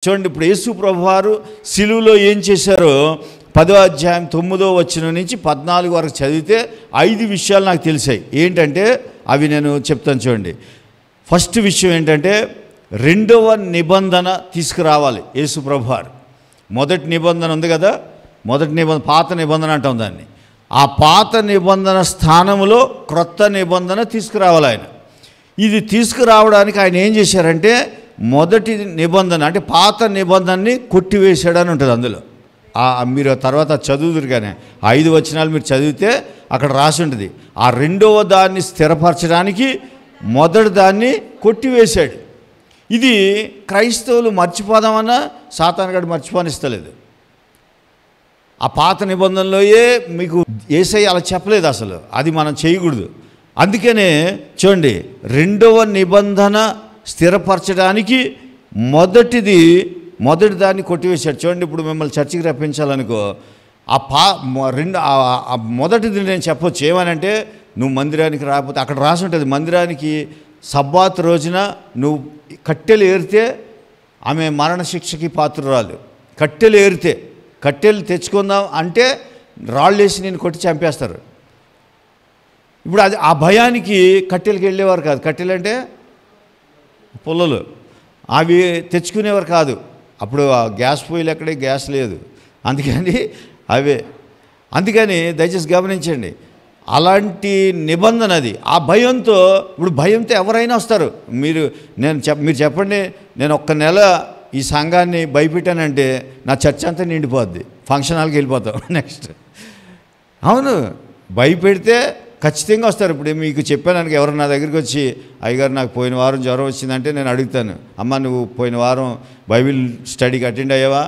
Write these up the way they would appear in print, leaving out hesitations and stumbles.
చూడండి, ఇప్పుడు యేసు ప్రభువారు సిలువలో ఏం చేశారో 10వ అధ్యాయం 9వ వచనం నుంచి 14 వరకు చదివితే 5 విషయాలు నాకు తెలిసాయి. ఏంటంటే అవి నేను చెప్తాను. చూడండి, ఫస్ట్ విషయం ఏంటంటే రెండవ నిబంధన తీసుకురావాలి యేసు ప్రభువారు. మొదటి నిబంధన ఉంది కదా, మొదటి నిబంధన పాత నిబంధన అంటాం దాన్ని. ఆ పాత నిబంధన స్థానంలో క్రొత్త నిబంధన తీసుకురావాలి ఆయన. ఇది తీసుకురావడానికి ఆయన ఏం చేశారంటే మొదటి నిబంధన అంటే పాత నిబంధనని కొట్టివేశాడని ఉంటుంది అందులో. మీరు తర్వాత చదువుదురు కానీ 5 వచనాలు మీరు చదివితే అక్కడ రాసి ఉంటుంది. ఆ రెండవ దాన్ని స్థిరపరచడానికి మొదటి దాన్ని కొట్టివేశాడు. ఇది క్రైస్తవులు మర్చిపోదామన్నా సాతానుగాడు మర్చిపోనిస్తలేదు. ఆ పాత నిబంధనలోయే మీకు యేసయ్య అలా చెప్పలేదు అసలు, అది మనం చేయకూడదు. అందుకనే చూడండి, రెండవ నిబంధన స్థిరపరచడానికి మొదటి దాన్ని కొట్టివేశాడు. చూడండి, ఇప్పుడు మిమ్మల్ని చర్చికి రప్పించాలనుకో, మొదటిది నేను చెప్పొచ్చు. ఏమనంటే నువ్వు మందిరానికి రాకపోతే అక్కడ రాసి ఉంటుంది, మందిరానికి సబ్బాత్ రోజున నువ్వు కట్టెలు ఏరితే ఆమె మరణశిక్షకి పాత్రురాలు. కట్టెలు తెచ్చుకుందాం అంటే రాళ్ళు వేసి నేను కొట్టి చంపేస్తారు. ఇప్పుడు అది ఆ భయానికి కట్టెలకి వెళ్ళేవారు కాదు. కట్టెలు అంటే పుల్లలు, అవి తెచ్చుకునేవారు కాదు. అప్పుడు ఆ గ్యాస్ పొయ్యిలు ఎక్కడే గ్యాస్ లేదు, అందుకని దయచేసి గమనించండి, అలాంటి నిబంధన అది. ఆ భయంతో, ఇప్పుడు భయంతో ఎవరైనా వస్తారు. మీరు చెప్పండి, నేను ఒక్క నెల ఈ సంఘాన్ని భయపెట్టానంటే నా చర్చ్ అంతా నిండిపోద్ది, ఫంక్షన్ హాల్కి వెళ్ళిపోతాం నెక్స్ట్. అవును, భయపెడితే ఖచ్చితంగా వస్తారు. ఇప్పుడు మీకు చెప్పాను, ఎవరు నా దగ్గరికి వచ్చి అయ్యగారు నాకు పోయిన వారం జ్వరం వచ్చిందంటే నేను అడుగుతాను, అమ్మ నువ్వు పోయిన వారం బైబిల్ స్టడీకి అటెండ్ అయ్యావా,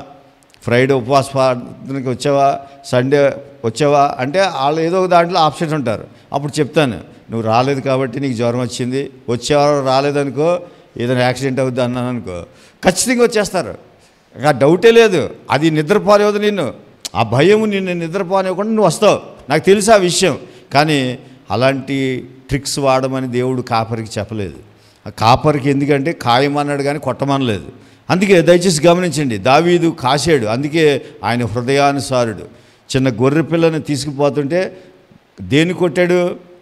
ఫ్రైడే ఉపవాస ప్రార్థనకి వచ్చావా, సండే వచ్చావా అంటే వాళ్ళు ఏదో ఒక దాంట్లో ఆప్షన్ ఉంటారు. అప్పుడు చెప్తాను, నువ్వు రాలేదు కాబట్టి నీకు జ్వరం వచ్చింది, వచ్చేవారు రాలేదనుకో ఏదైనా యాక్సిడెంట్ అవుద్ది అన్నాను అనుకో, ఖచ్చితంగా వచ్చేస్తారు. ఆ డౌటే లేదు. అది నిద్రపోలేవద్దు నిన్ను, ఆ భయం నిన్ను నిద్రపోనివ్వకుండా నువ్వు వస్తావు. నాకు తెలుసు ఆ విషయం. కానీ అలాంటి ట్రిక్స్ వాడమని దేవుడు కాపరికి చెప్పలేదు. ఆ కాపరికి ఎందుకంటే ఖాయమన్నాడు కానీ కొట్టమనలేదు. అందుకే దయచేసి గమనించండి, దావీదు కాశాడు. అందుకే ఆయన హృదయానుసారుడు. చిన్న గొర్రె పిల్లని తీసుకుపోతుంటే దేన్ని కొట్టాడు?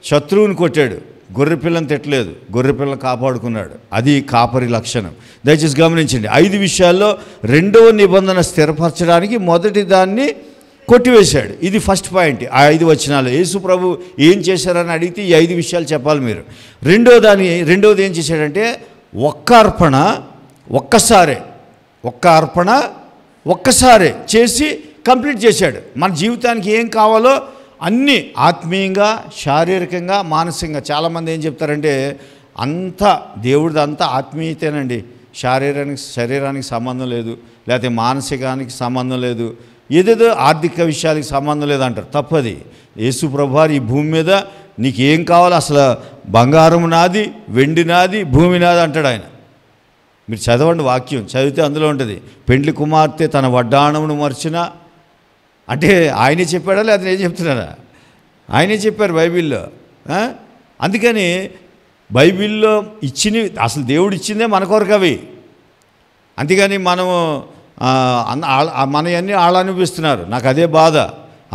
శత్రువుని కొట్టాడు. గొర్రె పిల్లని తిట్టలేదు, గొర్రె పిల్లని కాపాడుకున్నాడు. అది కాపరి లక్షణం. దయచేసి గమనించండి, 5 విషయాల్లో రెండవ నిబంధన స్థిరపరచడానికి మొదటి దాన్ని కొట్టివేశాడు. ఇది ఫస్ట్ పాయింట్. ఆ 5 వచనాలు యేసు ప్రభు ఏం చేశారని అడిగితే ఈ 5 విషయాలు చెప్పాలి మీరు. రెండవది ఏం చేశాడంటే ఒక్క అర్పణ ఒక్కసారే చేసి కంప్లీట్ చేశాడు. మన జీవితానికి ఏం కావాలో అన్నీ ఆత్మీయంగా, శారీరకంగా, మానసికంగా. చాలామంది ఏం చెప్తారంటే అంతా దేవుడిది అంతా ఆత్మీయతేనండి, శరీరానికి సంబంధం లేదు, లేకపోతే మానసికానికి సంబంధం లేదు, ఏదేదో ఆర్థిక విషయాలకి సంబంధం లేదంటారు. తప్పది. యేసు ప్రభువారు ఈ భూమి మీద నీకు ఏం కావాలో, అసలు బంగారం నాది, వెండి నాది, భూమి నాది అంటాడు ఆయన. మీరు చదవండి, వాక్యం చదివితే అందులో ఉంటుంది, పెండ్లి కుమార్తె తన వడ్డాణమును మర్చినా అంటే ఆయనే చెప్పాడా లేదా నేను చెప్తున్నారా? ఆయనే చెప్పారు బైబిల్లో. అందుకని బైబిల్లో అసలు దేవుడు ఇచ్చిందే మన కొరకు అవి. అందుకని మనము మనవన్నీ వాళ్ళు అనిపిస్తున్నారు. నాకు అదే బాధ.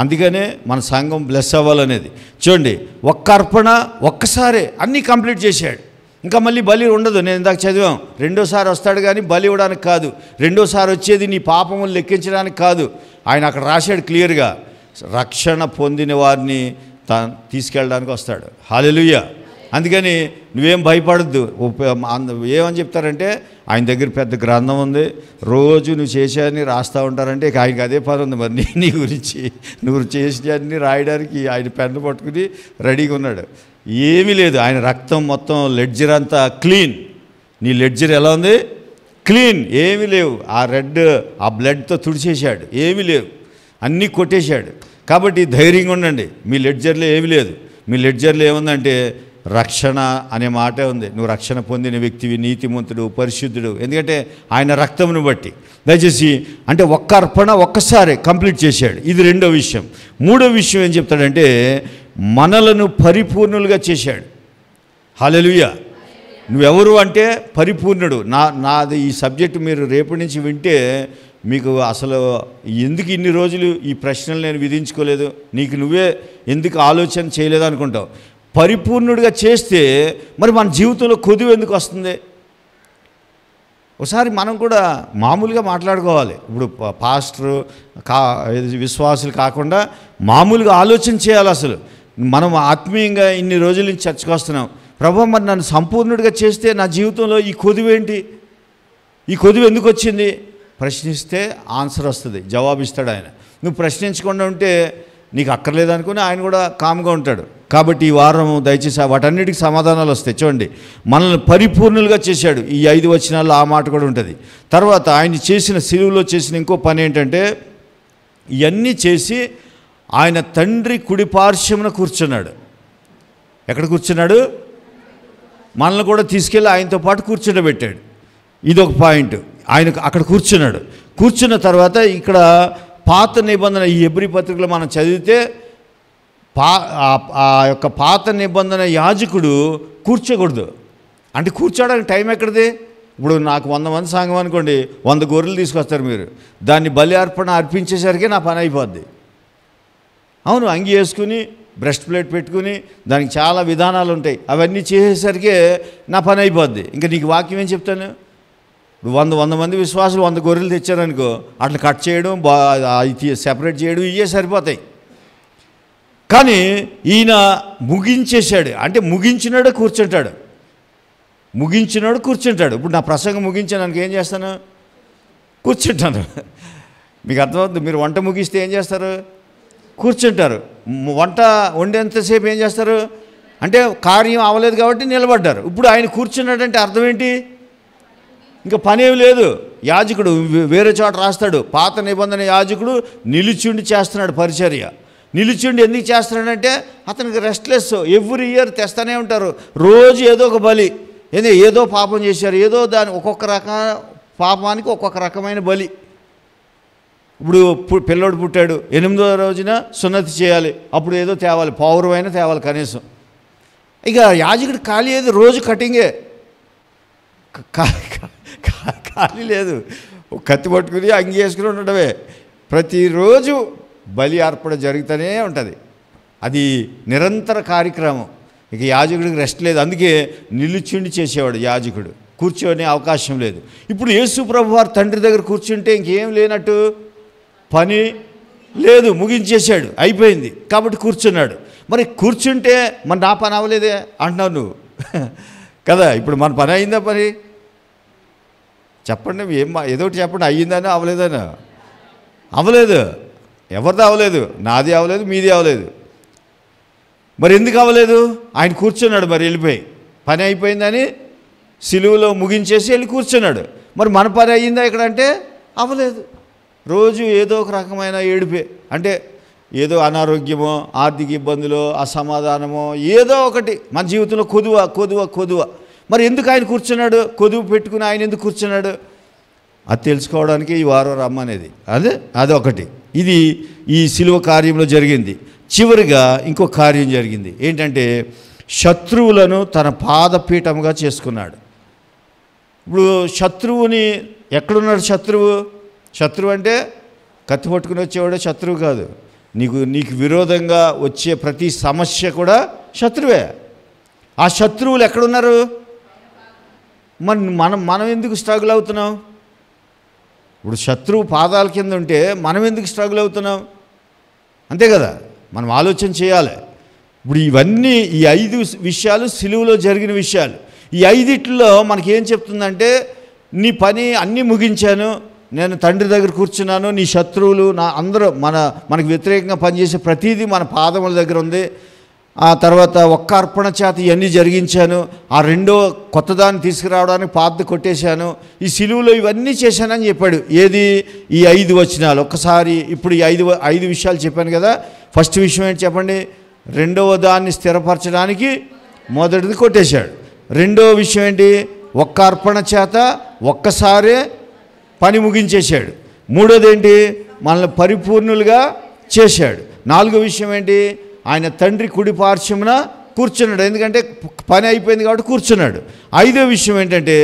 అందుకనే మన సంఘం బ్లెస్ అవ్వాలనేది. చూడండి, ఒక్క అర్పణ ఒక్కసారే అన్నీ కంప్లీట్ చేశాడు. ఇంకా మళ్ళీ బలి ఉండదు. నేను ఇందాక చదివాం, రెండోసారి వస్తాడు కానీ బలి ఇవ్వడానికి కాదు, రెండోసారి వచ్చేది నీ పాపములు లెక్కించడానికి కాదు. ఆయన అక్కడ రాశాడు క్లియర్గా, రక్షణ పొందిన వారిని తీసుకెళ్ళడానికి వస్తాడు. హల్లెలూయా. అందుకని నువ్వేం భయపడద్దు. ఏమని చెప్తారంటే ఆయన దగ్గర పెద్ద గ్రంథం ఉంది, రోజు నువ్వు చేసేవన్నీ రాస్తూ ఉంటారంటే ఇక ఆయనకి అదే పని ఉంది. మరి నీ గురించి నువ్వు చేసేవన్నీ రాయడానికి ఆయన పెన్ను పట్టుకుని రెడీగా ఉన్నాడు. ఏమీ లేదు, ఆయన రక్తం మొత్తం లెడ్జర్ అంతా క్లీన్. నీ లెడ్జర్ ఎలా ఉంది? క్లీన్. ఏమీ లేవు. ఆ బ్లడ్తో తుడిచేశాడు, ఏమీ లేవు, అన్నీ కొట్టేశాడు. కాబట్టి ధైర్యంగా ఉండండి. మీ లెడ్జర్లో ఏమీ లేదు. మీ లెడ్జర్లో ఏముందంటే రక్షణ అనే మాటే ఉంది. నువ్వు రక్షణ పొందిన వ్యక్తివి, నీతిమంతుడు, పరిశుద్ధుడు, ఎందుకంటే ఆయన రక్తమును బట్టి. దయచేసి అంటే ఒక్క అర్పణ ఒక్కసారి కంప్లీట్ చేశాడు. ఇది రెండో విషయం. మూడో విషయం ఏం చెప్తాడంటే మనలను పరిపూర్ణులుగా చేశాడు. హల్లెలూయా. నువ్వెవరు అంటే పరిపూర్ణుడు. నాది ఈ సబ్జెక్టు మీరు రేపటి నుంచి వింటే మీకు అసలు ఎందుకు ఇన్ని రోజులు ఈ ప్రశ్నలు నేను విధించుకోలేదు, నీకు నువ్వే ఎందుకు ఆలోచన చేయలేదు అనుకుంటావు. పరిపూర్ణుడిగా చేస్తే మరి మన జీవితంలో కొదువు ఎందుకు వస్తుంది? ఒకసారి మనం కూడా మామూలుగా మాట్లాడుకోవాలి. ఇప్పుడు పాస్టరు విశ్వాసులు కాకుండా మామూలుగా ఆలోచన చేయాలి. అసలు మనం ఆత్మీయంగా ఇన్ని రోజుల నుంచి చర్చకు వస్తున్నాం. ప్రభువా, మరి నన్ను సంపూర్ణుడిగా చేస్తే నా జీవితంలో ఈ కొదువు ఏంటి, ఈ కొదువు ఎందుకు వచ్చింది? ప్రశ్నిస్తే ఆన్సర్ వస్తుంది, జవాబిస్తాడు ఆయన. నువ్వు ప్రశ్నించకుండా ఉంటే నీకు అక్కర్లేదనుకుని ఆయన కూడా కామ్గా ఉంటాడు. కాబట్టి ఈ వారం దయచేసి వాటన్నిటికీ సమాధానాలు వస్తాయి. చూడండి, మనల్ని పరిపూర్ణులుగా చేశాడు. ఈ 5 వచనాల్లో ఆ మాట కూడా ఉంటుంది. తర్వాత ఆయన చేసిన సిలువలో చేసిన ఇంకో పని ఏంటంటే, ఇవన్నీ చేసి ఆయన తండ్రి కుడి పార్శ్వమున కూర్చున్నాడు. ఎక్కడ కూర్చున్నాడు? మనల్ని కూడా తీసుకెళ్ళి ఆయనతో పాటు కూర్చుండబెట్టాడు. ఇదొక పాయింట్. ఆయన అక్కడ కూర్చున్నాడు. కూర్చున్న తర్వాత ఇక్కడ పాత నిబంధన, ఈ హెబ్రీ పత్రికలో మనం చదివితే ఆ యొక్క పాత నిబంధన యాజకుడు కూర్చోకూడదు. అంటే కూర్చోడానికి టైం ఎక్కడిది? ఇప్పుడు నాకు 100 మంది సంఘం అనుకోండి, 100 గొర్రెలు తీసుకొస్తారు మీరు, దాన్ని బలి అర్పించేసరికి నా పని అయిపోద్ది. అవును, అంగి వేసుకుని బ్రెస్ట్ ప్లేట్ పెట్టుకుని దానికి చాలా విధానాలు ఉంటాయి, అవన్నీ చేసేసరికి నా పని అయిపోద్ది. ఇంకా నీకు వాక్యం ఏం చెప్తాను? 100 మంది విశ్వాసులు 100 గొర్రెలు తెచ్చారనుకో, అట్లా కట్ చేయడం, సెపరేట్ చేయడం, ఇవే సరిపోతాయి. కానీ ఈయన ముగించేశాడు. అంటే ముగించినాడు కూర్చుంటాడు. ఇప్పుడు నా ప్రసంగం ముగించాను ఏం చేస్తాను? కూర్చుంటాను. మీకు అర్థమవుతుంది. మీరు వంట ముగిస్తే ఏం చేస్తారు? కూర్చుంటారు. వంట వండేంతసేపు ఏం చేస్తారు అంటే కార్యం అవ్వలేదు కాబట్టి నిలబడ్డారు. ఇప్పుడు ఆయన కూర్చున్నాడంటే అర్థం ఏంటి? ఇంకా పనేమి లేదు. యాజకుడు వేరే చోట రాస్తాడు, పాత నిబంధన యాజకుడు నిలుచుండి చేస్తున్నాడు పరిచర్య. నిలుచుండి ఎందుకు చేస్తున్నాడంటే అతనికి రెస్ట్లెస్. ఎవ్రీ ఇయర్ తెస్తూనే ఉంటారు, రోజు ఏదో ఒక బలి, ఏదో పాపం చేశారు, ఏదో దాని ఒక్కొక్క పాపానికి ఒక్కొక్క రకమైన బలి. ఇప్పుడు పిల్లోడు పుట్టాడు, 8వ రోజున సున్నతి చేయాలి, అప్పుడు ఏదో తేవాలి, పౌరమైన తేవాలి కనీసం. ఇక యాజకుడు ఖాళీ ఏది, రోజు కటింగే, ఖాళీ లేదు. కత్తి పట్టుకుని అంగి వేసుకుని ఉండడమే. ప్రతిరోజు బలి అర్పణ జరుగుతూనే ఉంటుంది. అది నిరంతర కార్యక్రమం. ఇక యాజకుడికి రెస్ట్ లేదు. అందుకే నిలుచుండి చేసేవాడు యాజకుడు, కూర్చోనే అవకాశం లేదు. ఇప్పుడు యేసు ప్రభు వారు తండ్రి దగ్గర కూర్చుంటే ఇంకేం లేనట్టు, పని లేదు, ముగించేశాడు, అయిపోయింది. కాబట్టి కూర్చున్నాడు. మరి కూర్చుంటే మరి నా పని అవ్వలేదే అంటున్నావు నువ్వు కదా. ఇప్పుడు మన పని అయిందా? పని చెప్పండి, ఏదో ఒకటి చెప్పండి. అయ్యిందని అవ్వలేదని? అవ్వలేదు. ఎవరిది అవ్వలేదు, నాది అవ్వలేదు, మీది అవ్వలేదు. మరి ఎందుకు అవ్వలేదు? ఆయన కూర్చున్నాడు, మరి వెళ్ళిపోయి పని అయిపోయిందని సిలువలో ముగించేసి వెళ్ళి కూర్చున్నాడు. మరి మన పని అయ్యిందా ఇక్కడ అంటే? అవ్వలేదు. రోజు ఏదో ఒక రకమైన ఏడుపే, అంటే ఏదో అనారోగ్యమో, ఆర్థిక ఇబ్బందులో, అసమాధానమో, ఏదో ఒకటి మన జీవితంలో కొదువ. మరి ఎందుకు ఆయన కూర్చున్నాడు? కొదువు పెట్టుకుని ఆయన ఎందుకు కూర్చున్నాడు? అది తెలుసుకోవడానికి ఈ వారం రమ్మనేది. అదొకటి. ఇది ఈ సిలువ కార్యంలో జరిగింది. చివరిగా ఇంకో కార్యం జరిగింది. ఏంటంటే శత్రువులను తన పాదపీఠముగా చేసుకున్నాడు. ఇప్పుడు శత్రువుని ఎక్కడున్నాడు? శత్రువు అంటే కత్తి పట్టుకుని వచ్చేవాడే శత్రువు కాదు. నీకు విరోధంగా వచ్చే ప్రతి సమస్య కూడా శత్రువే. ఆ శత్రువులు ఎక్కడున్నారు? మనం ఎందుకు స్ట్రగుల్ అవుతున్నాం? ఇప్పుడు శత్రువు పాదాల కింద ఉంటే మనం ఎందుకు స్ట్రగుల్ అవుతున్నాం? అంతే కదా, మనం ఆలోచన చేయాలి. ఇప్పుడు ఇవన్నీ, ఈ 5 విషయాలు సిలువలో జరిగిన విషయాలు. ఈ 5 మనకేం చెప్తుందంటే, నీ పని అన్నీ ముగించాను, నేను తండ్రి దగ్గర కూర్చున్నాను, నీ శత్రువులు అందరూ మనకు వ్యతిరేకంగా పనిచేసే ప్రతిదీ మన పాదముల దగ్గర ఉంది. ఆ తర్వాత ఒక్క అర్పణ చేత ఇవన్నీ జరిగించాను, ఆ రెండో కొత్తదాన్ని తీసుకురావడానికి పాత కొట్టేశాను, ఈ సిలువలో ఇవన్నీ చేశానని చెప్పాడు. ఏది? ఈ 5 వచనాలు. ఒక్కసారి ఇప్పుడు ఈ 5 విషయాలు చెప్పాను కదా. ఫస్ట్ విషయం ఏంటి చెప్పండి? రెండవ దాన్ని స్థిరపరచడానికి మొదటిది కొట్టేశాడు. రెండో విషయం ఏంటి? ఒక్క అర్పణ చేత ఒక్కసారే పని ముగించేశాడు. మూడోది ఏంటి? మనల్ని పరిపూర్ణులుగా చేశాడు. నాలుగో విషయం ఏంటి? ఆయన తండ్రి కుడి పార్శ్వమున కూర్చున్నాడు, ఎందుకంటే పని అయిపోయింది కాబట్టి కూర్చున్నాడు. ఐదో విషయం ఏంటంటే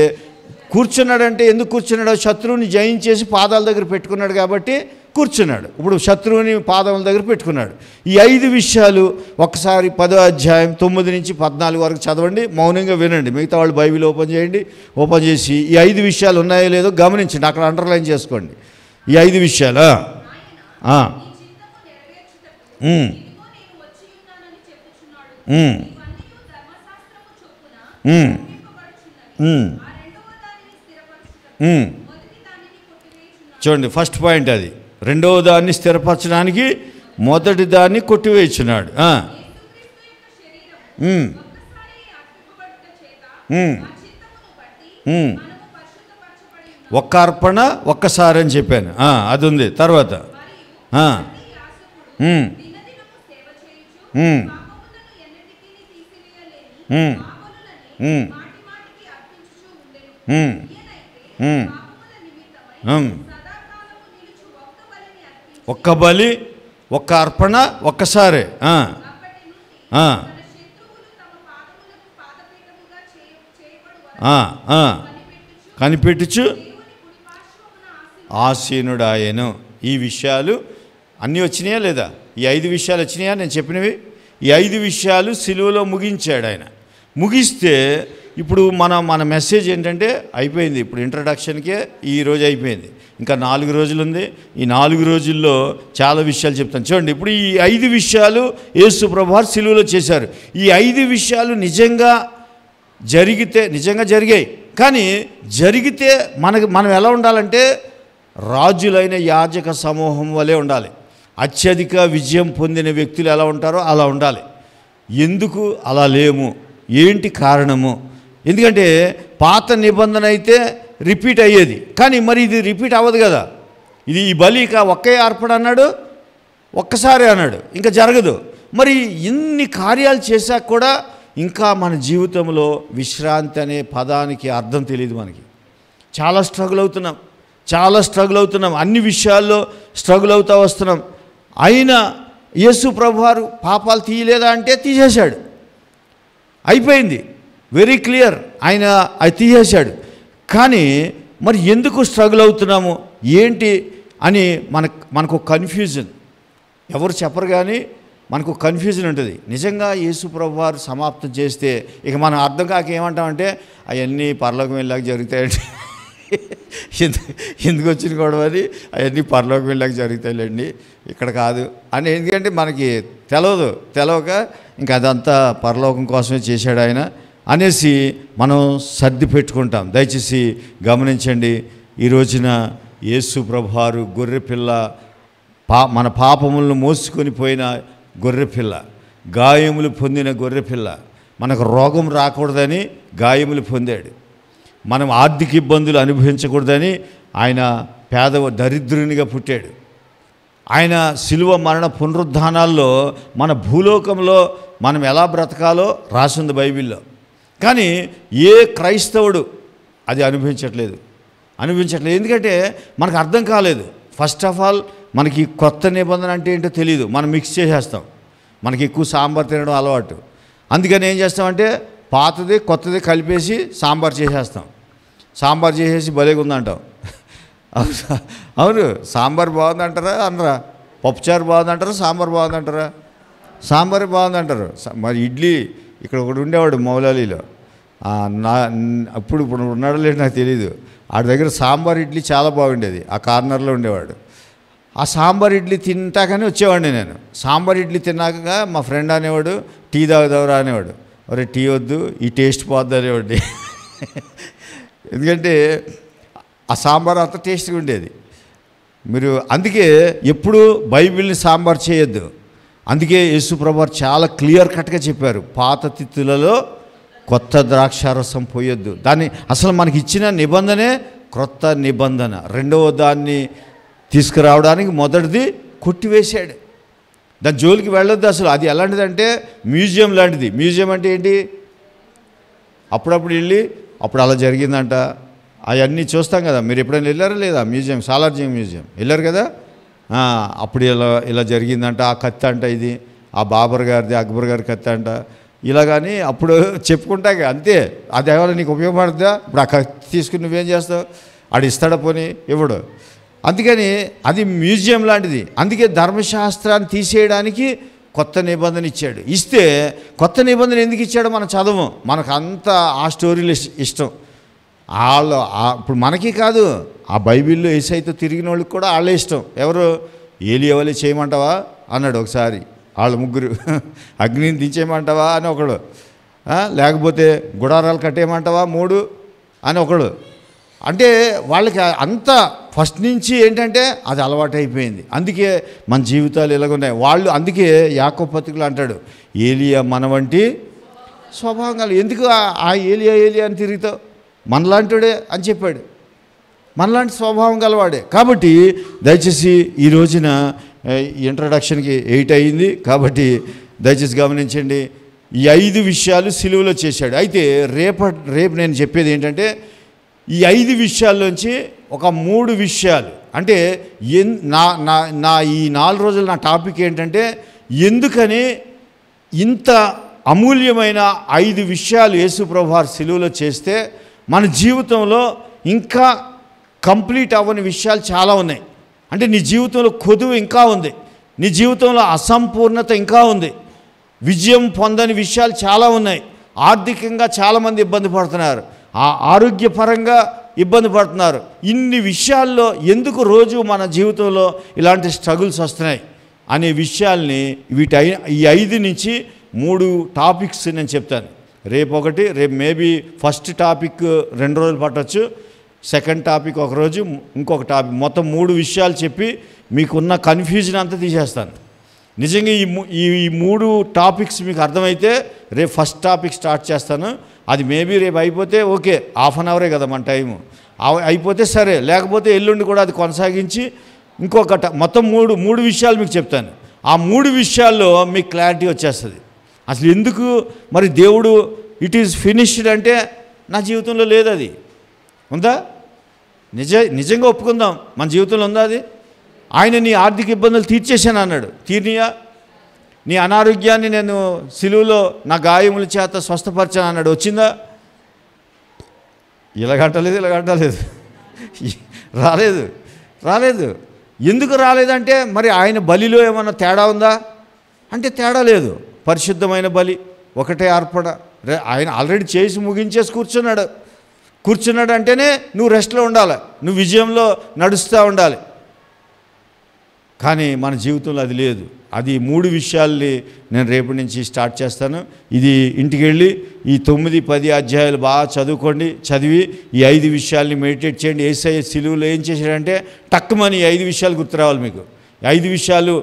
కూర్చున్నాడంటే ఎందుకు కూర్చున్నాడు? శత్రువుని జయించేసి పాదాల దగ్గర పెట్టుకున్నాడు కాబట్టి కూర్చున్నాడు. ఇప్పుడు శత్రువుని పాదముల దగ్గర పెట్టుకున్నాడు. ఈ 5 విషయాలు ఒకసారి 10వ అధ్యాయం 9 నుంచి 14 వరకు చదవండి, మౌనంగా వినండి. మిగతా వాళ్ళు బైబిల్ ఓపెన్ చేయండి. ఓపెన్ చేసి ఈ 5 విషయాలు ఉన్నాయో లేదో గమనించండి, అక్కడ అండర్లైన్ చేసుకోండి. ఈ 5 విషయాలు చూడండి. ఫస్ట్ పాయింట్ అది. రెండవ దాన్ని స్థిరపరచడానికి మొదటి దాన్ని కొట్టివేయుచున్నాడు. ఒక్క అర్పణ ఒక్కసారి అని చెప్పాను, అది ఉంది. తర్వాత ఒక్క బలి ఒక్క అర్పణ ఒక్కసారి కనిపెట్టుచు ఆసీనుడాయను. ఈ విషయాలు అన్నీ వచ్చినాయా లేదా? ఈ 5 విషయాలు వచ్చినాయా నేను చెప్పినవి? ఈ 5 విషయాలు సిలువలో ముగించాడు ఆయన. ముగిస్తే ఇప్పుడు మన మెసేజ్ ఏంటంటే అయిపోయింది. ఇప్పుడు ఇంట్రడక్షన్కే ఈరోజు అయిపోయింది, ఇంకా 4 రోజులు ఉంది. ఈ 4 రోజుల్లో చాలా విషయాలు చెప్తాను. చూడండి, ఇప్పుడు ఈ 5 విషయాలు యేసు ప్రభువారు సిలువలో చేశారు. ఈ 5 విషయాలు నిజంగా జరిగాయి. కానీ జరిగితే మనం ఎలా ఉండాలంటే రాజులైన యాజక సమూహం వలె ఉండాలి. అత్యధిక విజయం పొందిన వ్యక్తులు ఎలా ఉంటారో అలా ఉండాలి. ఎందుకు అలా లేము? ఏంటి కారణము? ఎందుకంటే పాత నిబంధన అయితే రిపీట్ అయ్యేది, కానీ మరి ఇది రిపీట్ అవ్వదు కదా. ఇది ఈ బలి ఒక్కే అర్పణ అన్నాడు, ఒక్కసారి అన్నాడు, ఇంకా జరగదు. మరి ఇన్ని కార్యాలు చేశాక కూడా ఇంకా మన జీవితంలో విశ్రాంతి అనే పదానికి అర్థం తెలియదు మనకి. చాలా స్ట్రగుల్ అవుతున్నాం, అన్ని విషయాల్లో స్ట్రగుల్ అవుతూ వస్తున్నాం. అయినా యేసు ప్రభువారు పాపాలు తీయలేదా అంటే తీసేశాడు, అయిపోయింది, వెరీ క్లియర్, ఆయన అది తీసేశాడు. కానీ మరి ఎందుకు స్ట్రగుల్ అవుతున్నాము ఏంటి అని మనకు కన్ఫ్యూజన్. ఎవరు చెప్పరు కానీ మనకు కన్ఫ్యూజన్ ఉంటుంది. నిజంగా యేసు ప్రభువారు సమాప్తం చేస్తే ఇక మనం అర్థం కాక ఏమంటామంటే అవన్నీ పరలోకం వెళ్ళాక జరుగుతాయండి. ఎందుకు వచ్చిన గొడవ అది, అవన్నీ పరలోకం వెళ్ళాక జరుగుతాయిలేండి, ఇక్కడ కాదు అని. ఎందుకంటే మనకి తెలవక ఇంకా అదంతా పరలోకం కోసమే చేశాడు ఆయన అనేసి మనం సర్ది పెట్టుకుంటాం. దయచేసి గమనించండి, ఈ రోజున యేసు ప్రభువారు గొర్రెపిల్ల, మన పాపములను మోసుకొని పోయిన గొర్రెపిల్ల, గాయములు పొందిన గొర్రెపిల్ల, మనకు రోగం రాకూడదని గాయములు పొందాడు. మనం ఆర్థిక ఇబ్బందులు అనుభవించకూడదని ఆయన దరిద్రునిగా పుట్టాడు. ఆయన శిలువ మరణ పునరుద్ధానాల్లో మన భూలోకంలో మనం ఎలా బ్రతకాలో రాసింది బైబిల్లో. కానీ ఏ క్రైస్తవుడు అది అనుభవించట్లేదు. ఎందుకంటే మనకు అర్థం కాలేదు. ఫస్ట్ ఆఫ్ ఆల్ మనకి కొత్త నిబంధన అంటే ఏంటో తెలియదు, మనం మిక్స్ చేసేస్తాం. మనకి ఎక్కువ సాంబార్ తినడం అలవాటు, అందుకని ఏం చేస్తామంటే పాతది కొత్తది కలిపేసి సాంబార్ చేసేస్తాం. సాంబార్ చేసేసి భలేగా ఉందంటాం. అవును, సాంబార్ బాగుందంటారా అనరా? పప్పుచారు బాగుందంటారా? సాంబార్ బాగుందంటారా? సాంబార్ బాగుందంటారు. మరి ఇడ్లీ ఇక్కడ ఒకడు ఉండేవాడు మౌలాలీలో, ఇప్పుడు ఉన్నాడో లేదో నాకు తెలీదు. ఆడి దగ్గర సాంబార్ ఇడ్లీ చాలా బాగుండేది, ఆ కార్నర్లో ఉండేవాడు. ఆ సాంబార్ ఇడ్లీ తింటాకనే వచ్చేవాడిని నేను. సాంబార్ ఇడ్లీ తిన్నాక మా ఫ్రెండ్ అనేవాడు, టీ తాగుదావురా అనేవాడు. ఒరే టీ వద్దు, ఈ టేస్ట్ పోద్దు అనేవాడి. ఎందుకంటే ఆ సాంబార్ అంత టేస్ట్గా ఉండేది. మీరు అందుకే ఎప్పుడు బైబిల్ని సాంబార్ చేయొద్దు. అందుకే యేసు ప్రభువారు చాలా క్లియర్ కట్గా చెప్పారు, పాత తిత్తులలో కొత్త ద్రాక్షారసం పోయొద్దు. దాన్ని అసలు మనకి ఇచ్చిన నిబంధనే క్రొత్త నిబంధన. రెండవ దాన్ని తీసుకురావడానికి మొదటిది కొట్టివేశాడు. దాని జోలికి వెళ్ళొద్దు అసలు. అది ఎలాంటిదంటే మ్యూజియం లాంటిది. మ్యూజియం అంటే ఏంటి? అప్పుడప్పుడు వెళ్ళి అప్పుడు అలా జరిగిందంట అవన్నీ చూస్తాం కదా. మీరు ఎప్పుడైనా వెళ్ళారా లేదా? మ్యూజియం, సాలార్జంగ్ మ్యూజియం వెళ్ళారు కదా. అప్పుడు ఇలా జరిగిందంట, ఆ కత్తి అంట ఇది, ఆ బాబర్ గారిది, అక్బర్ గారి కత్తి అంట, ఇలాగని అప్పుడు చెప్పుకుంటాక అంతే. అది ఎవరు నీకు ఉపయోగపడుతుందా? ఇప్పుడు ఆ కత్తి తీసుకుని నువ్వేం చేస్తావు? ఆడు ఇస్తాడా? పోనీ ఇవ్వడు. అందుకని అది మ్యూజియం లాంటిది. అందుకే ధర్మశాస్త్రాన్ని తీసేయడానికి కొత్త నిబంధన ఇచ్చాడు. ఇస్తే కొత్త నిబంధన ఎందుకు ఇచ్చాడో మనం చదవం. మనకు అంతా ఆ స్టోరీలు ఇష్టం. వాళ్ళు ఇప్పుడు మనకి కాదు, ఆ బైబిల్లో యేసయ్యతో తిరిగిన వాళ్ళకి కూడా వాళ్ళే ఇష్టం. ఎవరు? ఏలియా వలె చేయమంటావా అన్నాడు ఒకసారి. వాళ్ళు ముగ్గురు అగ్నిని దించేయమంటావా అని ఒకడు, లేకపోతే గుడారాలు కట్టేయమంటావా 3 అని ఒకడు. అంటే వాళ్ళకి అంతా ఫస్ట్ నుంచి ఏంటంటే అది అలవాటైపోయింది. అందుకే మన జీవితాలు ఇలాగున్నాయి. వాళ్ళు అందుకే యాకోబు పత్రికలో అంటాడు, ఏలియా మన వంటి స్వభావం గల. ఎందుకు ఆ ఏలియా అని తిరుగుతావు? మనలాంటివాడే అని చెప్పాడు. మనలాంటి స్వభావం గలవాడే. కాబట్టి దయచేసి ఈ రోజున ఇంట్రడక్షన్కి 8 అయింది కాబట్టి దయచేసి గమనించండి. ఈ 5 విషయాలు సిలువలో చేశాడు. అయితే రేపు నేను చెప్పేది ఏంటంటే ఈ 5 విషయాల్లోంచి ఒక 3 విషయాలు. అంటే నా ఈ 4 రోజులు నా టాపిక్ ఏంటంటే ఎందుకని ఇంత అమూల్యమైన 5 విషయాలు యేసు ప్రభువారు సిలువలో చేస్తే మన జీవితంలో ఇంకా కంప్లీట్ అవ్వని విషయాలు చాలా ఉన్నాయి. అంటే నీ జీవితంలో కొదువు ఇంకా ఉంది, నీ జీవితంలో అసంపూర్ణత ఇంకా ఉంది, విజయం పొందని విషయాలు చాలా ఉన్నాయి. ఆర్థికంగా చాలామంది ఇబ్బంది పడుతున్నారు, ఆరోగ్యపరంగా ఇబ్బంది పడుతున్నారు. ఇన్ని విషయాల్లో ఎందుకు రోజు మన జీవితంలో ఇలాంటి స్ట్రగుల్స్ వస్తున్నాయి అనే విషయాల్ని ఈ 5 నుంచి 3 టాపిక్స్ నేను చెప్తాను. రేపు మేబీ ఫస్ట్ టాపిక్ 2 రోజులు పట్టవచ్చు, సెకండ్ టాపిక్ ఒక రోజు, ఇంకొక టాపిక్, మొత్తం 3 విషయాలు చెప్పి మీకున్న కన్ఫ్యూజన్ అంతా తీసేస్తాను. నిజంగా ఈ 3 టాపిక్స్ మీకు అర్థమైతే రేపు ఫస్ట్ టాపిక్ స్టార్ట్ చేస్తాను. అది మేబీ రేపు అయిపోతే ఓకే, ½ అన్ అవరే కదా మన టైము, అయిపోతే సరే, లేకపోతే ఎల్లుండి కూడా అది కొనసాగించి ఇంకొక మొత్తం 3 విషయాలు మీకు చెప్తాను. ఆ 3 విషయాల్లో మీకు క్లారిటీ వచ్చేస్తుంది. అసలు ఎందుకు మరి దేవుడు ఇట్ ఈజ్ ఫినిష్డ్ అంటే నా జీవితంలో లేదు, అది ఉందా? నిజంగా ఒప్పుకుందాం, మన జీవితంలో ఉందా అది? ఆయన నీ ఆర్థిక ఇబ్బందులు తీర్చేశాను అన్నాడు, తీర్నియా? నీ అనారోగ్యాన్ని నేను సిలువలో నా గాయముల చేత స్వస్థపరిచాను అన్నాడు, వచ్చిందా? ఇలాగంటలేదు రాలేదు. ఎందుకు రాలేదంటే మరి ఆయన బలిలో ఏమన్నా తేడా ఉందా అంటే తేడా లేదు. పరిశుద్ధమైన బలి ఒకటే అర్పణ. ఆయన ఆల్రెడీ చేసి ముగించేసి కూర్చున్నాడు అంటేనే నువ్వు రెస్ట్లో ఉండాలి, నువ్వు విజయంలో నడుస్తూ ఉండాలి. కానీ మన జీవితంలో అది లేదు. అది 3 విషయాల్ని నేను రేపటి నుంచి స్టార్ట్ చేస్తాను. ఇది ఇంటికి వెళ్ళి ఈ 9, 10 అధ్యాయాలు బాగా చదివి ఈ 5 విషయాల్ని మెడిటేట్ చేయండి. యేసయ్య సిలువలో ఏం చేశాడంటే టక్కుమని ఈ 5 విషయాలు గుర్తు రావాలి మీకు. 5 విషయాలు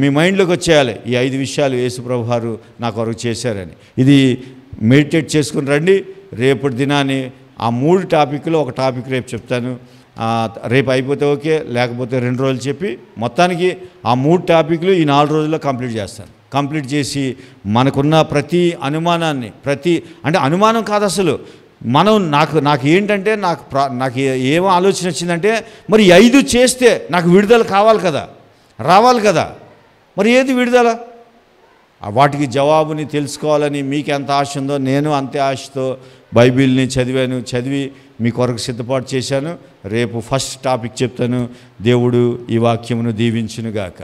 మీ మైండ్లోకి వచ్చేయాలి. ఈ 5 విషయాలు యేసు ప్రభువారు నా కొరకు చేశారని. ఇది మెడిటేట్ చేసుకుని రండి. రేపటి దినాన్ని ఆ 3 టాపిక్లో ఒక టాపిక్ రేపు చెప్తాను. రేపు అయిపోతే ఓకే, లేకపోతే 2 రోజులు చెప్పి మొత్తానికి ఆ 3 టాపిక్లు ఈ 4 రోజుల్లో కంప్లీట్ చేస్తాను. కంప్లీట్ చేసి మనకున్న ప్రతి అనుమానాన్ని అంటే అనుమానం కాదు అసలు, మనం నాకు ఏంటంటే నాకు ఏమో ఆలోచన వచ్చిందంటే మరి 5 చేస్తే నాకు విడుదల రావాలి కదా, మరి ఏది విడుదల? వాటికి జవాబుని తెలుసుకోవాలని మీకు ఎంత ఆశ ఉందో నేను అంతే ఆశతో బైబిల్ని చదివి మీ కొరకు సిద్ధపాటు చేశాను. రేపు ఫస్ట్ టాపిక్ చెప్తాను. దేవుడు ఈ వాక్యమును దీవించునుగాక.